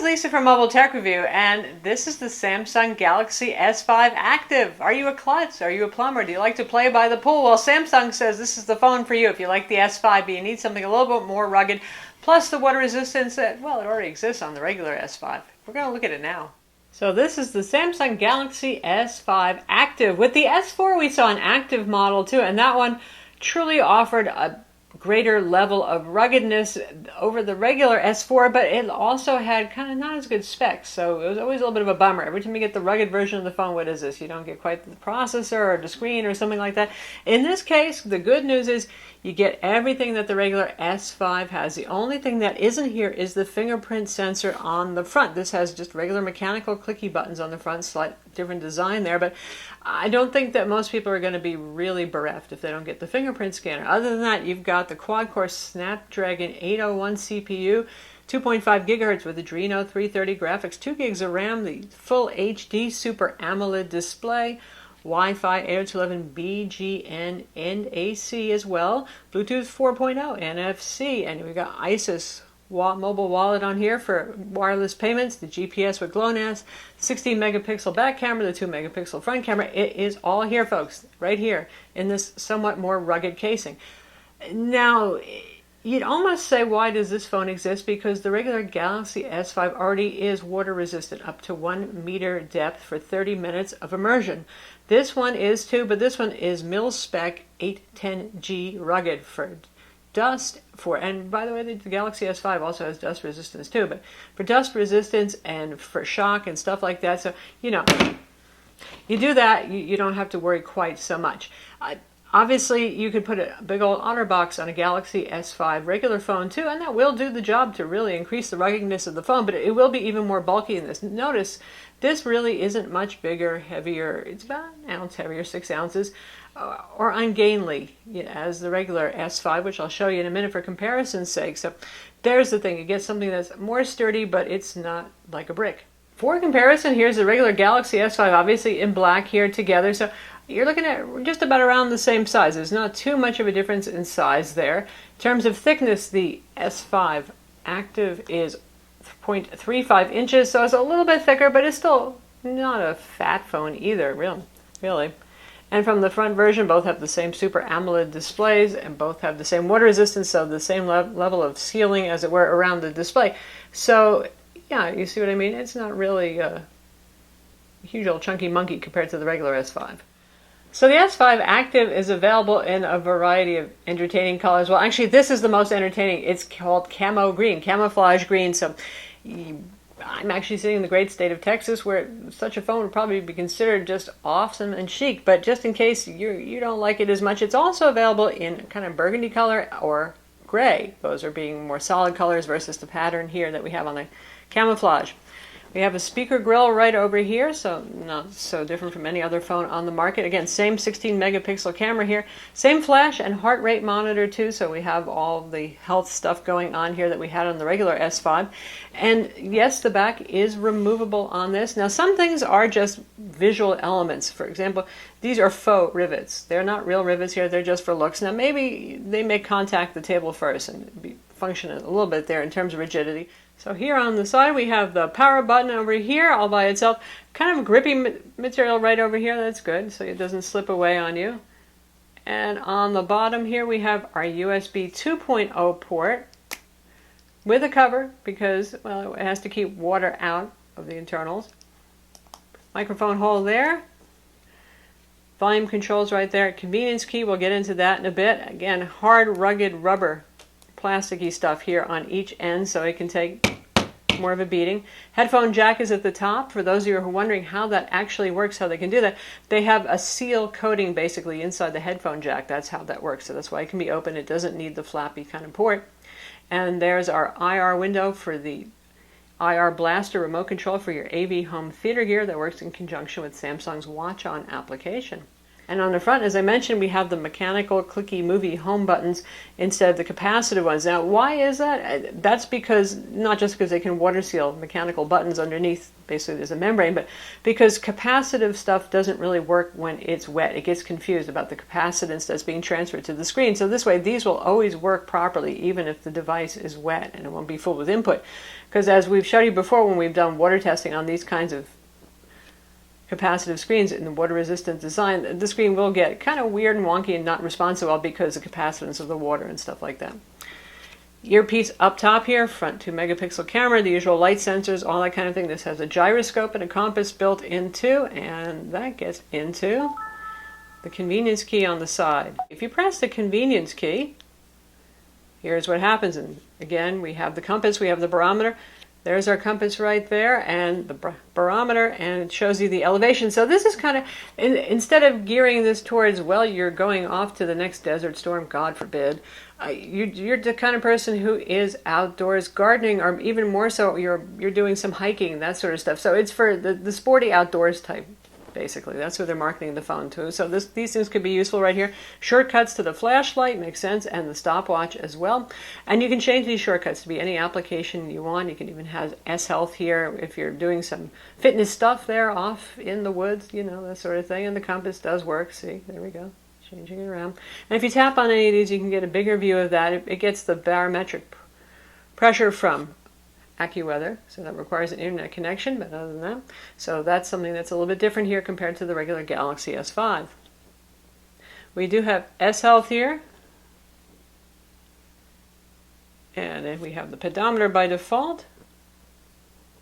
Lisa from Mobile Tech Review, and this is the Samsung Galaxy S5 Active. Are you a klutz? Are you a plumber? Do you like to play by the pool? Well, Samsung says this is the phone for you if you like the S5, but you need something a little bit more rugged, plus the water resistance that, well, it already exists on the regular S5. We're going to look at it now. So this is the Samsung Galaxy S5 Active. With the S4, we saw an active model too, and that one truly offered a greater level of ruggedness over the regular S4, but it also had kind of not as good specs, so it was always a little bit of a bummer. Every time you get the rugged version of the phone, what is this? You don't get quite the processor or the screen or something like that. In this case, the good news is you get everything that the regular S5 has. The only thing that isn't here is the fingerprint sensor on the front. This has just regular mechanical clicky buttons on the front, slight different design there, but I don't think that most people are going to be really bereft if they don't get the fingerprint scanner. Other than that, you've got the quad-core Snapdragon 801 CPU, 2.5 gigahertz with Adreno 330 graphics, 2 gigs of RAM, the full HD Super AMOLED display, Wi-Fi 802.11 BGN and AC as well, Bluetooth 4.0, NFC, and we've got ISIS mobile wallet on here for wireless payments, the GPS with GLONASS, 16 megapixel back camera, the 2 megapixel front camera. It is all here, folks, right here in this somewhat more rugged casing. Now, you'd almost say, why does this phone exist? Because the regular Galaxy S5 already is water resistant up to 1 meter depth for 30 minutes of immersion. This one is too, but this one is mil-spec 810G rugged for dust, and by the way, the Galaxy S5 also has dust resistance too, but for dust resistance and for shock and stuff like that, so you do that, you don't have to worry quite so much. Obviously, you could put a big old OtterBox on a Galaxy S5 regular phone too, and that will do the job to really increase the ruggedness of the phone, but it will be even more bulky in this. Notice, this really isn't much bigger, heavier. It's about an ounce heavier, 6 ounces, or ungainly as the regular S5, which I'll show you in a minute for comparison's sake. So there's the thing. You get something that's more sturdy, but it's not like a brick. For comparison, here's the regular Galaxy S5, obviously in black here together. So you're looking at just about around the same size. There's not too much of a difference in size there. In terms of thickness, the S5 Active is 0.35 inches, so it's a little bit thicker, but it's still not a fat phone either, really. And from the front version, both have the same Super AMOLED displays, and both have the same water resistance, so the same level of sealing, as it were, around the display. So, yeah, you see what I mean? It's not really a huge old chunky monkey compared to the regular S5. So the S5 Active is available in a variety of entertaining colors. Well, actually, this is the most entertaining. It's called camo green, camouflage green. So I'm actually sitting in the great state of Texas, where such a phone would probably be considered just awesome and chic. But just in case you don't like it as much, it's also available in kind of burgundy color or gray. Those are being more solid colors versus the pattern here that we have on the camouflage. We have a speaker grill right over here, so not so different from any other phone on the market. Again, same 16 megapixel camera here, same flash and heart rate monitor too, so we have all the health stuff going on here that we had on the regular S5. And yes, the back is removable on this. Now, some things are just visual elements. For example, these are faux rivets. They're not real rivets here, they're just for looks. Now, maybe they may contact the table first and function a little bit there in terms of rigidity. So here on the side we have the power button over here all by itself. Kind of grippy material right over here, that's good, so it doesn't slip away on you. And on the bottom here we have our USB 2.0 port with a cover because, well, it has to keep water out of the internals. Microphone hole there. Volume controls right there. Convenience key, we'll get into that in a bit. Again, hard, rugged rubber, plasticky stuff here on each end so it can take more of a beating. Headphone jack is at the top. For those of you who are wondering how that actually works, how they can do that, they have a seal coating basically inside the headphone jack. That's how that works. So that's why it can be open. It doesn't need the flappy kind of port. And there's our IR window for the IR blaster remote control for your AV home theater gear that works in conjunction with Samsung's Watch On application. And on the front, as I mentioned, we have the mechanical clicky movie home buttons instead of the capacitive ones. Now, why is that? That's because, not just because they can water seal mechanical buttons underneath, basically there's a membrane, but because capacitive stuff doesn't really work when it's wet. It gets confused about the capacitance that's being transferred to the screen. So this way, these will always work properly, even if the device is wet, and it won't be full with input. Because as we've showed you before, when we've done water testing on these kinds of capacitive screens in the water resistant design, the screen will get kind of weird and wonky and not respond so well because of the capacitance of the water and stuff like that. Earpiece up top here, front 2 megapixel camera, the usual light sensors, all that kind of thing. This has a gyroscope and a compass built into, and that gets into the convenience key on the side. If you press the convenience key, here's what happens. And again, we have the compass, we have the barometer. There's our compass right there, and the barometer, and it shows you the elevation. So this is kind of, instead of gearing this towards, well, you're going off to the next desert storm, God forbid, you're the kind of person who is outdoors gardening, or even more so, you're doing some hiking, that sort of stuff. So it's for the sporty outdoors type. Basically, that's what they're marketing the phone to. So these things could be useful right here. Shortcuts to the flashlight makes sense, and the stopwatch as well. And you can change these shortcuts to be any application you want. You can even have S Health here if you're doing some fitness stuff there off in the woods, you know, that sort of thing. And the compass does work. See, there we go, changing it around. And if you tap on any of these, you can get a bigger view of that. It gets the barometric pressure from AccuWeather, so that requires an internet connection, but other than that, so that's something that's a little bit different here compared to the regular Galaxy S5. We do have S Health here, and then we have the pedometer by default,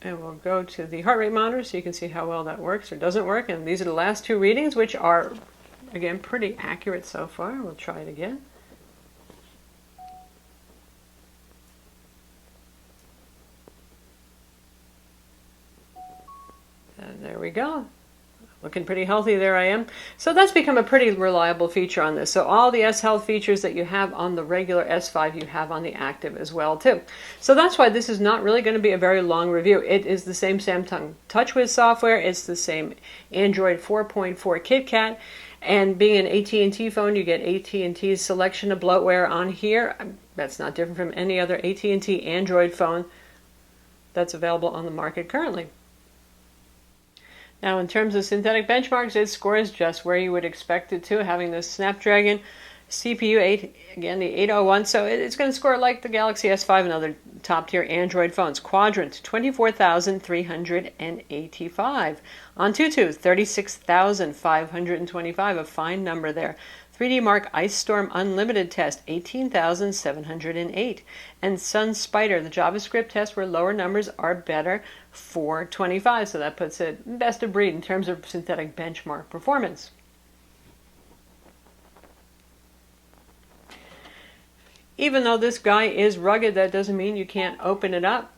and we'll go to the heart rate monitor so you can see how well that works or doesn't work. And these are the last two readings, which are, again, pretty accurate so far. We'll try it again. And there we go. Looking pretty healthy, there I am. So that's become a pretty reliable feature on this. So all the S Health features that you have on the regular S5, you have on the Active as well too. So that's why this is not really going to be a very long review. It is the same Samsung TouchWiz software. It's the same Android 4.4 KitKat. And being an AT&T phone, you get AT&T's selection of bloatware on here. That's not different from any other AT&T Android phone that's available on the market currently. Now, in terms of synthetic benchmarks, it scores just where you would expect it to, having the Snapdragon CPU 8, again, the 801. So it's going to score like the Galaxy S5 and other top-tier Android phones. Quadrant, 24,385. Antutu, 36,525, a fine number there. 3D Mark Ice Storm Unlimited test, 18,708. And Sun Spider, the JavaScript test where lower numbers are better, 425. So that puts it best of breed in terms of synthetic benchmark performance. Even though this guy is rugged, that doesn't mean you can't open it up.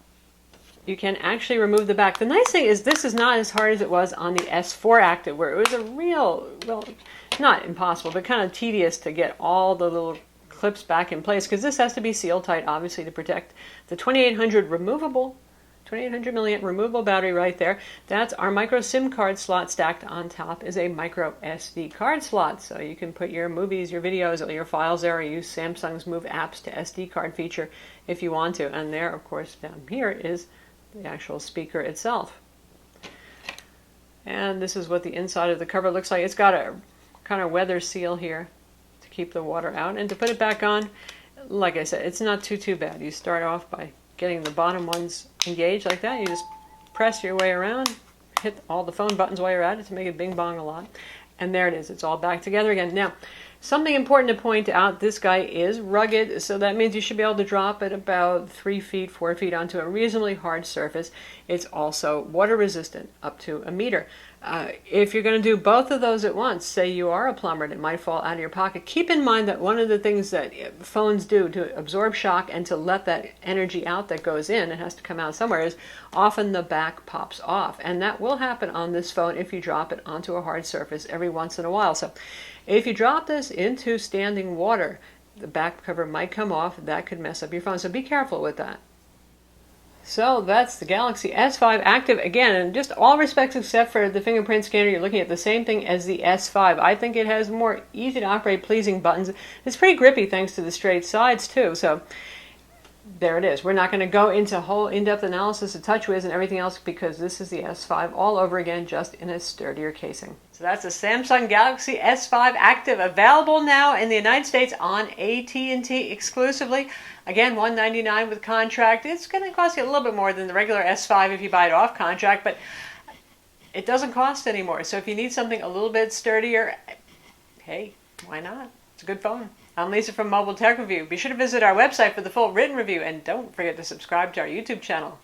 You can actually remove the back. The nice thing is this is not as hard as it was on the S4 Active, where it was a real, well, not impossible, but kind of tedious to get all the little clips back in place, because this has to be sealed tight, obviously, to protect the 2800 milliamp removable battery right there. That's our micro SIM card slot. Stacked on top is a micro SD card slot, so you can put your movies, your videos, or your files there, or use Samsung's Move Apps to SD card feature if you want to. And there, of course, down here is the actual speaker itself. And this is what the inside of the cover looks like. It's got a kind of weather seal here to keep the water out. And to put it back on, like I said, it's not too bad. You start off by getting the bottom ones engaged like that. You just press your way around, hit all the phone buttons while you're at it to make it bing bong a lot. And there it is. It's all back together again. Now, something important to point out, this guy is rugged, so that means you should be able to drop it about 3 feet, 4 feet onto a reasonably hard surface. It's also water resistant, up to 1 meter. If you're going to do both of those at once, say you are a plumber and it might fall out of your pocket, keep in mind that one of the things that phones do to absorb shock and to let that energy out that goes in, it has to come out somewhere, is often the back pops off. And that will happen on this phone if you drop it onto a hard surface every once in a while. So if you drop this into standing water, the back cover might come off. That could mess up your phone. So be careful with that. So that's the Galaxy S5 Active. Again, in just all respects except for the fingerprint scanner, you're looking at the same thing as the S5. I think it has more easy to operate, pleasing buttons. It's pretty grippy thanks to the straight sides too. So there it is. We're not going to go into whole in-depth analysis of TouchWiz and everything else because this is the S5 all over again, just in a sturdier casing. So that's the Samsung Galaxy S5 Active, available now in the United States on AT&T exclusively. Again, $199 with contract. It's going to cost you a little bit more than the regular S5 if you buy it off contract, but it doesn't cost anymore. So if you need something a little bit sturdier, hey, why not? It's a good phone. I'm Lisa from Mobile Tech Review. Be sure to visit our website for the full written review, and don't forget to subscribe to our YouTube channel.